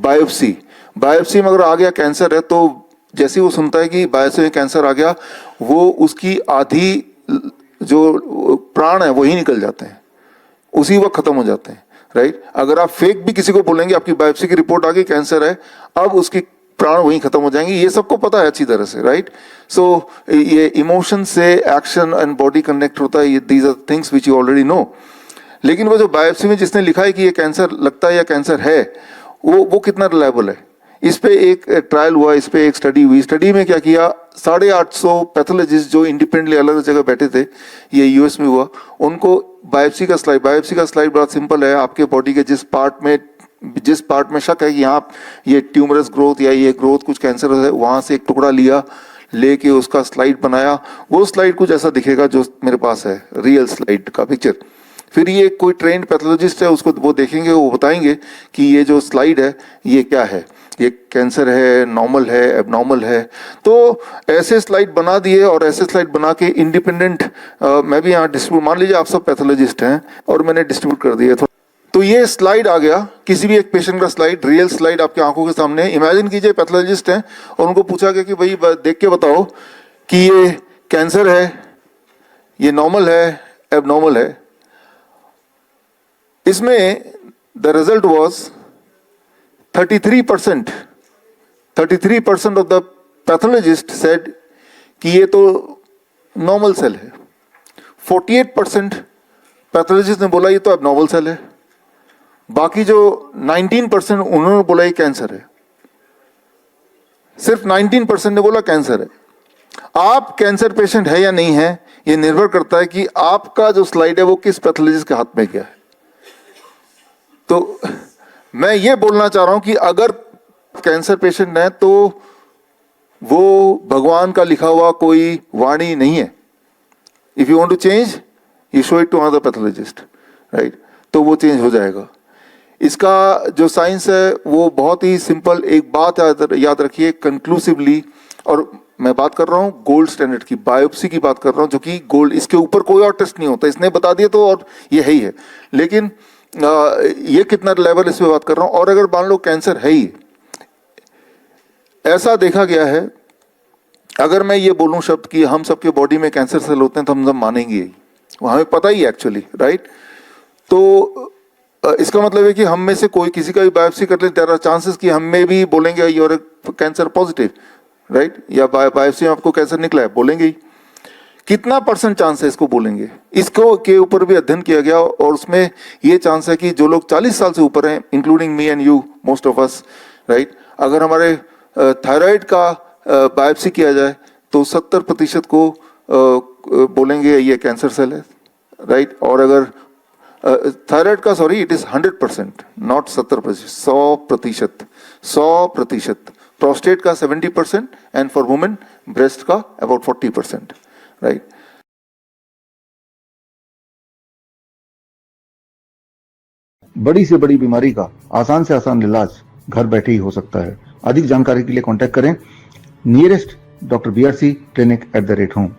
Biopsy, biopsy में अगर आ गया कैंसर है तो जैसे वो सुनता है कि बायोप्सी में कैंसर आ गया, वो उसकी आधी जो प्राण है वही निकल जाते हैं, उसी वक्त खत्म हो जाते हैं, राइट। अगर आप फेक भी किसी को बोलेंगे आपकी बायोप्सी की रिपोर्ट आ गई कैंसर है, अब उसकी प्राण वहीं खत्म हो जाएंगे, ये सबको पता है अच्छी तरह से, राइट। सो ये इमोशन से एक्शन एंड बॉडी कनेक्ट होता है, these are things which you already know. लेकिन वो जो बायोप्सी में जिसने लिखा है कि ये कैंसर लगता है या कैंसर है, वो कितना रिलायबल है। इस पे एक ट्रायल हुआ, इस पे एक स्टडी हुई। स्टडी में क्या किया, 850 पैथोलॉजिस्ट जो इंडिपेंडेंटली अलग अलग जगह बैठे थे, ये यूएस में हुआ, उनको बायोप्सी का स्लाइड बड़ा सिंपल है, आपके बॉडी के जिस पार्ट में शक है कि यहाँ ये ट्यूमरस ग्रोथ या ये ग्रोथ कुछ कैंसर है, वहां से एक टुकड़ा लिया, लेके उसका स्लाइड बनाया। वो स्लाइड कुछ ऐसा दिखेगा जो मेरे पास है, रियल स्लाइड का पिक्चर। फिर ये कोई ट्रेंड पैथोलॉजिस्ट है, उसको वो देखेंगे, वो बताएंगे कि ये जो स्लाइड है ये क्या है, ये कैंसर है, नॉर्मल है, एबनॉर्मल है। तो ऐसे स्लाइड बना दिए और ऐसे स्लाइड बना के इंडिपेंडेंट मैं भी यहाँ डिस्ट्रीब्यूट, मान लीजिए आप सब पैथोलॉजिस्ट हैं और मैंने डिस्ट्रीब्यूट कर दिया तो ये स्लाइड आ गया, किसी भी एक पेशेंट का स्लाइड, रियल स्लाइड आपकी आंखों के सामने। इमेजिन कीजिए पैथोलॉजिस्ट हैं और उनको पूछा गया कि भाई देख के बताओ कि ये कैंसर है, ये नॉर्मल है, एबनॉर्मल है। इसमें the result was 33% of the pathologist said कि ये तो नॉर्मल सेल है। 48% पैथोलॉजिस्ट ने बोला ये तो एबनॉर्मल सेल है। बाकी जो 19% उन्होंने बोला ये कैंसर है। सिर्फ 19% ने बोला कैंसर है। आप कैंसर पेशेंट है या नहीं है, ये निर्भर करता है कि आपका जो स्लाइड है वो किस पैथोलॉजिस्ट के हाथ में गया है। तो मैं ये बोलना चाह रहा हूं कि अगर कैंसर पेशेंट है तो वो भगवान का लिखा हुआ कोई वाणी नहीं है। If you want to change, you show it to another pathologist, right, तो वो चेंज हो जाएगा। इसका जो साइंस है वो बहुत ही सिंपल। एक बात याद रखिए कंक्लूसिवली, और मैं बात कर रहा हूँ गोल्ड स्टैंडर्ड की, बायोप्सी की बात कर रहा हूँ, जो कि गोल्ड, इसके ऊपर कोई और टेस्ट नहीं होता, इसने बता दिया तो और ये है ही है। लेकिन ये कितना लेवल इस पे बात कर रहा हूँ। और अगर मान लो कैंसर है ही, ऐसा देखा गया है, अगर मैं ये बोलूं शब्द कि हम सबके बॉडी में कैंसर सेल होते हैं तो हम सब मानेंगे ही, हमें पता ही एक्चुअली, राइट। तो इसका मतलब है कि हम में से कोई किसी का भी बायोप्सी कर ले, देयर आर चांसेस कि हम में भी बोलेंगे यूर कैंसर पॉजिटिव, राइट, या बायोप्सी में आपको कैंसर निकला है, बोलेंगे ही। कितना % चांस है इसको बोलेंगे, इसको के ऊपर भी अध्ययन किया गया और उसमें ये चांस है कि जो लोग 40 साल से ऊपर हैं, including me and you, most of us, right, अगर हमारे थायराइड का बायोप्सी किया जाए तो 70% को बोलेंगे ये कैंसर सेल है, राइट। और अगर थायराइड का, sorry, it is 100%, not 70%, 100%। Prostate का 70% एंड फॉर वुमेन ब्रेस्ट का अबाउट 40%, राइट। बड़ी से बड़ी बीमारी का आसान से आसान इलाज घर बैठे ही हो सकता है। अधिक जानकारी के लिए कांटेक्ट करें nearest doctor BRC clinic @home।